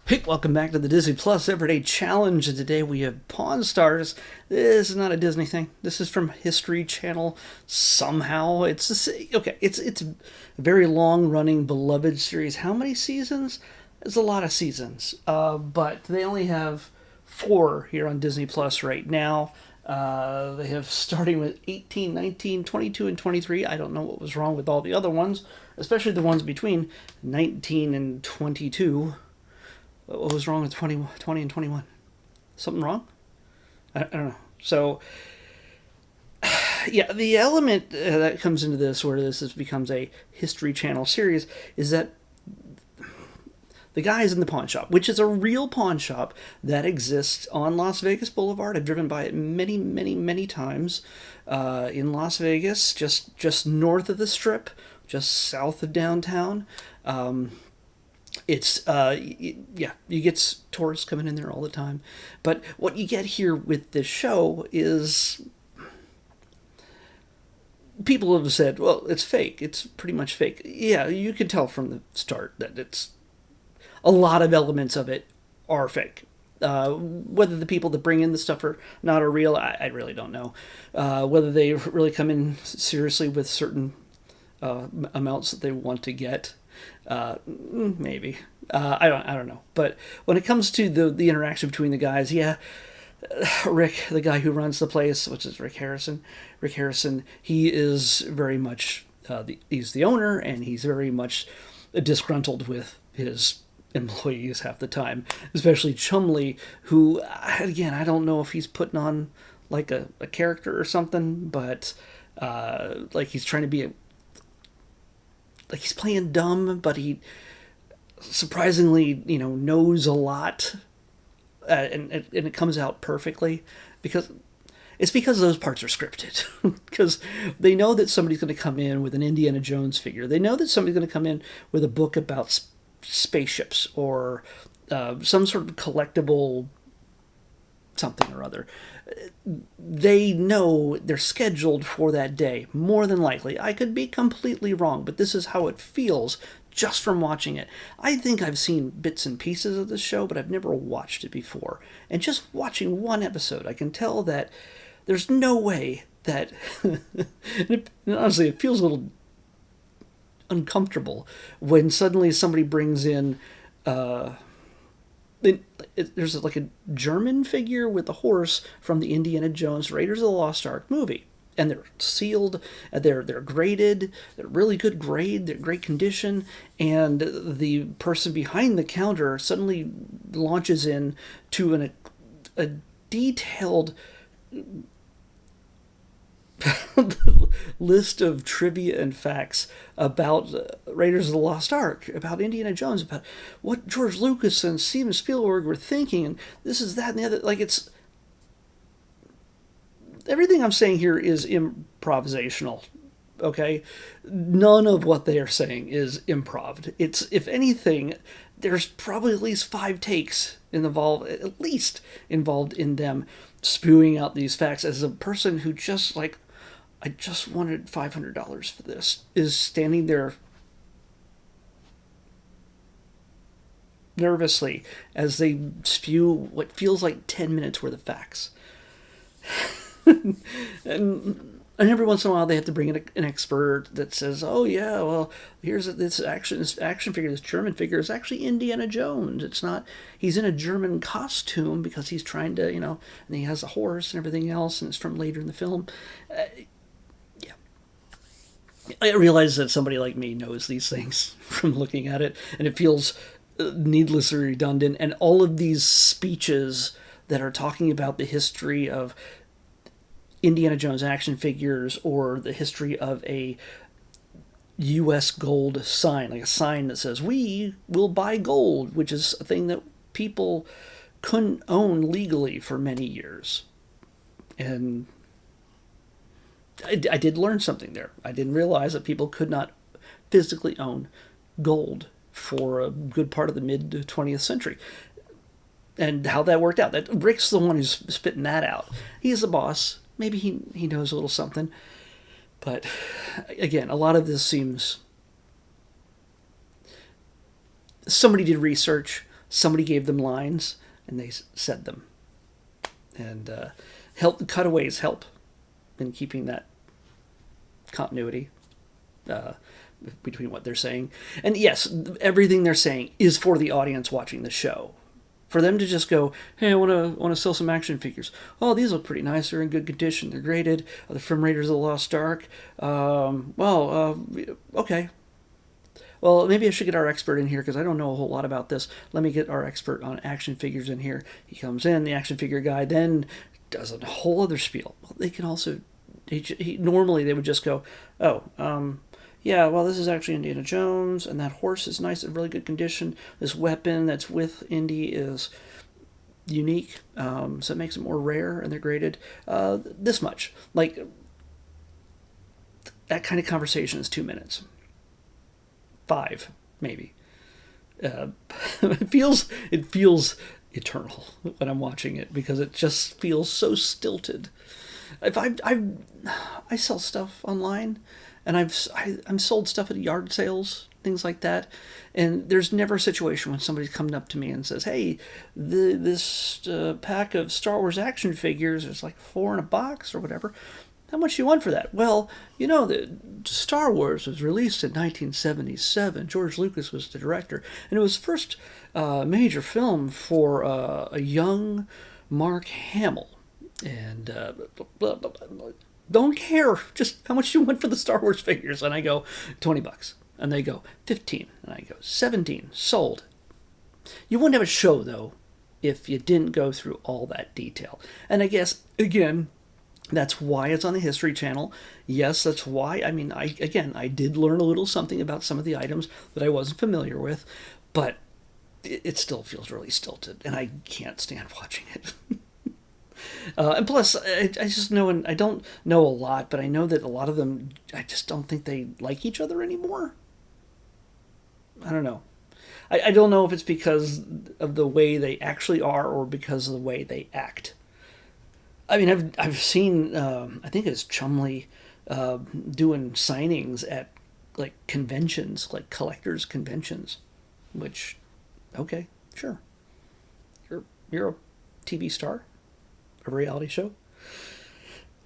Hey, welcome back to the Disney Plus Everyday Challenge, and today we have Pawn Stars. This is not a Disney thing. This is from History Channel. Somehow, it's a very long-running, beloved series. How many seasons? It's a lot of seasons, but they only have four here on Disney Plus right now. They have starting with 18, 19, 22, and 23. I don't know what was wrong with all the other ones, especially the ones between 19 and 22. What was wrong with 20 and 21? Something wrong? I don't know. So, yeah, the element that comes into this, where becomes a History Channel series, is that the guy is in the pawn shop, which is a real pawn shop that exists on Las Vegas Boulevard. I've driven by it many, many, many times in Las Vegas, just north of the Strip, just south of downtown. You get tourists coming in there all the time, but what you get here with this show is people have said, well, it's fake, it's pretty much fake. Yeah, you can tell from the start that it's a lot of elements of it are fake. Whether the people that bring in the stuff are not are real, I really don't know. Whether they really come in seriously with certain amounts that they want to get, maybe. I don't know. But when it comes to the interaction between the guys, yeah, Rick, the guy who runs the place, which is Rick Harrison. Rick Harrison, he is very much he's the owner, and he's very much disgruntled with his employees half the time, especially Chumley, who, again, I don't know if he's putting on like a character or something, but like he's trying to be like he's playing dumb, but he surprisingly, knows a lot, and it comes out perfectly because those parts are scripted. Because they know that somebody's going to come in with an Indiana Jones figure. They know that somebody's going to come in with a book about spaceships or some sort of collectible something or other. They know they're scheduled for that day, more than likely. I could be completely wrong, but this is how it feels just from watching it. I think I've seen bits and pieces of this show, but I've never watched it before. And just watching one episode, I can tell that there's no way that... honestly, it feels a little uncomfortable when suddenly somebody brings in... there's like a German figure with a horse from the Indiana Jones Raiders of the Lost Ark movie, and they're sealed, they're graded, they're really good grade, they're great condition, and the person behind the counter suddenly launches in to a detailed list of trivia and facts about Raiders of the Lost Ark, about Indiana Jones, about what George Lucas and Steven Spielberg were thinking, and this is that and the other. Like, it's everything I'm saying here is improvisational. Okay, none of what they are saying is improv. It's, if anything, there's probably at least 5 takes involved in them spewing out these facts. As a person who just like, I just wanted $500 for this, is standing there nervously as they spew what feels like 10 minutes worth of facts. And every once in a while they have to bring in an expert that says, oh yeah, well, here's this action figure, this German figure is actually Indiana Jones. It's not, he's in a German costume because he's trying to, and he has a horse and everything else, and it's from later in the film. Yeah. I realize that somebody like me knows these things from looking at it, and it feels needlessly redundant. And all of these speeches that are talking about the history of Indiana Jones action figures, or the history of a U.S. gold sign, like a sign that says, we will buy gold, which is a thing that people couldn't own legally for many years. And I did learn something there. I didn't realize that people could not physically own gold for a good part of the mid-20th century. And how that worked out. That Rick's the one who's spitting that out. He's the boss. Maybe he knows a little something. But, again, a lot of this seems... Somebody did research. somebody gave them lines and they said them. And cutaways help in keeping that continuity between what they're saying. And yes, everything they're saying is for the audience watching the show. For them to just go, hey, I want to sell some action figures. Oh, these look pretty nice. They're in good condition. They're graded. They're from Raiders of the Lost Ark. Okay. Well, maybe I should get our expert in here because I don't know a whole lot about this. Let me get our expert on action figures in here. He comes in, the action figure guy, then does a whole other spiel. Well, they can also, normally they would just go, yeah, well, this is actually Indiana Jones, and that horse is nice, in really good condition. This weapon that's with Indy is unique, so it makes it more rare, and they're graded this much. Like, that kind of conversation is 2 minutes. 5, maybe. It feels eternal when I'm watching it because it just feels so stilted. I sell stuff online, and I'm sold stuff at yard sales, things like that, and there's never a situation when somebody's coming up to me and says, "Hey, this pack of Star Wars action figures is like 4 in a box or whatever. How much do you want for that?" Well, Star Wars was released in 1977. George Lucas was the director, and it was the first major film for a young Mark Hamill. And don't care. Just how much do you want for the Star Wars figures? And I go, $20. And they go, 15. And I go, 17. Sold. You wouldn't have a show, though, if you didn't go through all that detail. And I guess, again, that's why it's on the History Channel. Yes, that's why. I mean, I did learn a little something about some of the items that I wasn't familiar with, but it still feels really stilted, and I can't stand watching it. And plus, I just know, and I don't know a lot, but I know that a lot of them, I just don't think they like each other anymore. I don't know. I don't know if it's because of the way they actually are or because of the way they act. I mean, I've seen, I think it's Chumley doing signings at, like, conventions, like collectors' conventions, which, okay, sure. You're a TV star? A reality show?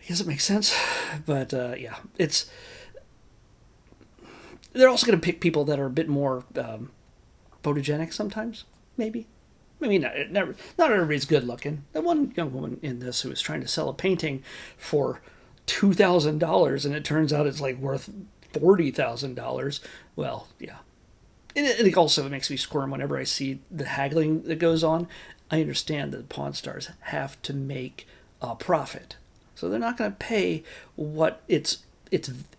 I guess it makes sense. But, yeah, they're also going to pick people that are a bit more photogenic sometimes, maybe. I mean, not everybody's good looking. The one young woman in this who was trying to sell a painting for $2,000, and it turns out it's like worth $40,000. Well, yeah. And it also makes me squirm whenever I see the haggling that goes on. I understand that Pawn Stars have to make a profit, so they're not going to pay what its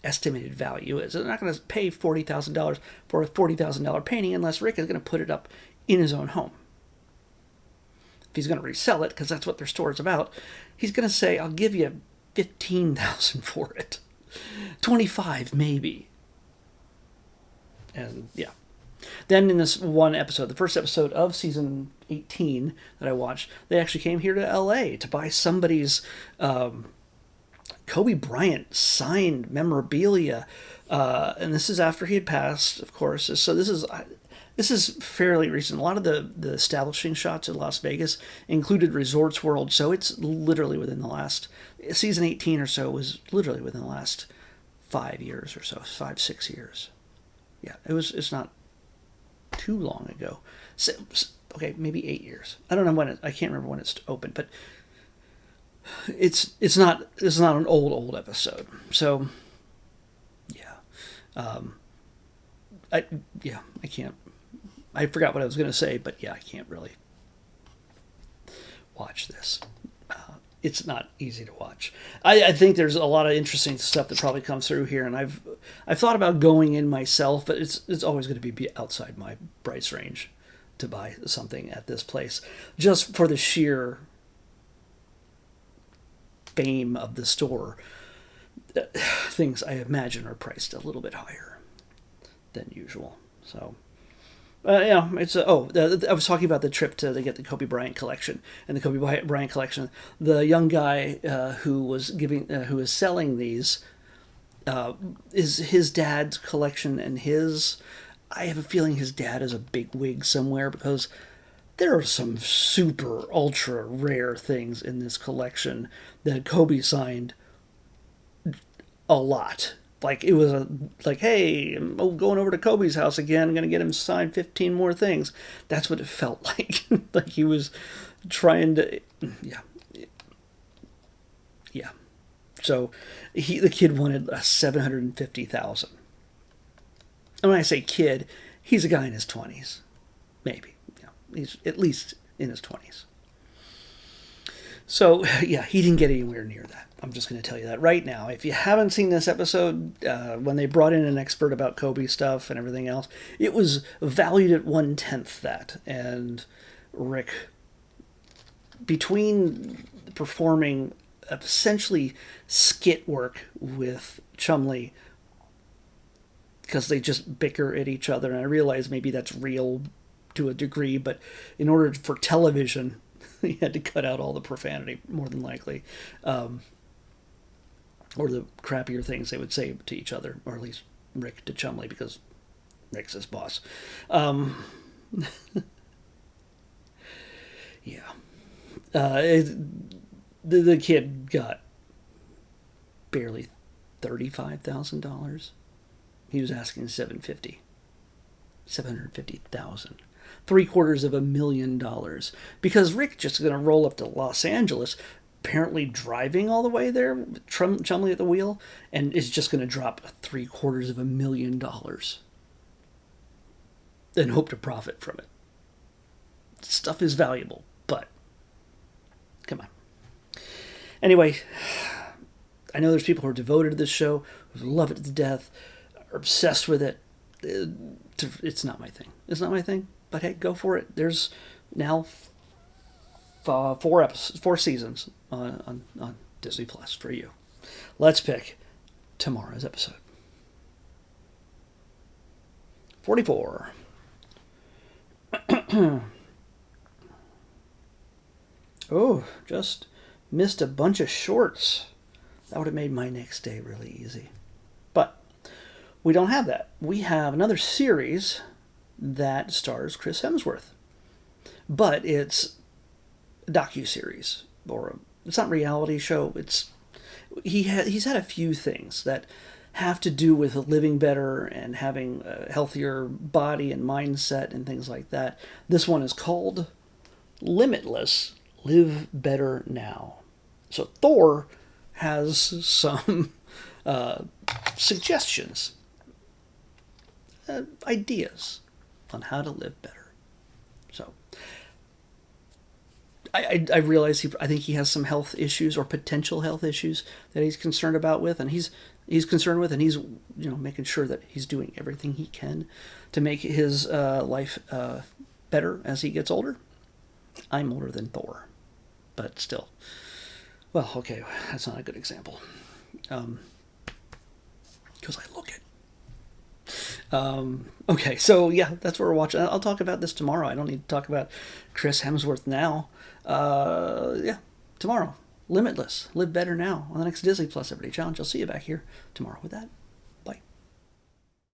estimated value is. They're not going to pay $40,000 for a $40,000 painting unless Rick is going to put it up in his own home. If he's going to resell it, because that's what their store is about, he's going to say, I'll give you $15,000 for it. 25 maybe. And yeah. Then in this one episode, the first episode of season 18 that I watched, they actually came here to LA to buy somebody's Kobe Bryant signed memorabilia. And this is after he had passed, of course. So this is fairly recent. A lot of the establishing shots in Las Vegas included Resorts World, so it's literally within the last, season 18 or so was literally within the last 5 years or so, 5-6 years. Yeah, it's not too long ago. So, okay, maybe 8 years. I don't know when I can't remember when it's open, but it's not an old episode. So yeah, I can't. I forgot what I was going to say, but yeah, I can't really watch this. It's not easy to watch. I think there's a lot of interesting stuff that probably comes through here, and I've thought about going in myself, but it's always going to be outside my price range to buy something at this place, just for the sheer fame of the store. Things I imagine are priced a little bit higher than usual. So. Yeah, it's I was talking about the trip to get the Kobe Bryant collection, and the Kobe Bryant collection. The young guy who was selling these is his dad's collection, and I have a feeling his dad is a big wig somewhere, because there are some super ultra rare things in this collection that Kobe signed a lot. Like it was like, hey, I'm going over to Kobe's house again. I'm gonna get him to sign 15 more things. That's what it felt like. Like he was trying to, yeah, yeah. So the kid wanted a 750,000. And when I say kid, he's a guy in his 20s, maybe. Yeah, he's at least in his 20s. So yeah, he didn't get anywhere near that. I'm just going to tell you that right now. If you haven't seen this episode, when they brought in an expert about Kobe stuff and everything else, it was valued at 1/10 that. And Rick, between performing essentially skit work with Chumley, because they just bicker at each other, and I realize maybe that's real to a degree, but in order for television, he had to cut out all the profanity, more than likely. Or the crappier things they would say to each other, or at least Rick to Chumley, because Rick's his boss. Yeah. The kid got barely $35,000. He was asking $750,000. $750,000. Because Rick just going to roll up to Los Angeles, apparently driving all the way there with Chumley at the wheel, and is just going to drop $750,000 and hope to profit from it. Stuff is valuable, but come on. Anyway, I know there's people who are devoted to this show, who love it to death, are obsessed with it. It's not my thing. It's not my thing, but hey, go for it. There's now 4 seasons on Disney Plus for you. Let's pick tomorrow's episode. 44. Oh, just missed a bunch of shorts. That would have made my next day really easy. But we don't have that. We have another series that stars Chris Hemsworth. But it's a docuseries, or it's not a reality show. He's had a few things that have to do with living better and having a healthier body and mindset and things like that. This one is called Limitless, Live Better Now. So Thor has some suggestions, ideas on how to live better. So I realize I think he has some health issues or potential health issues that he's concerned about with, and he's concerned with, and he's making sure that he's doing everything he can to make his life better as he gets older. I'm older than Thor, but still. Well, okay, that's not a good example. Because I look it. Okay, so yeah, that's what we're watching. I'll talk about this tomorrow. I don't need to talk about Chris Hemsworth now. Yeah, tomorrow. Limitless. Live Better Now on the next Disney Plus Everyday Challenge. I'll see you back here tomorrow with that.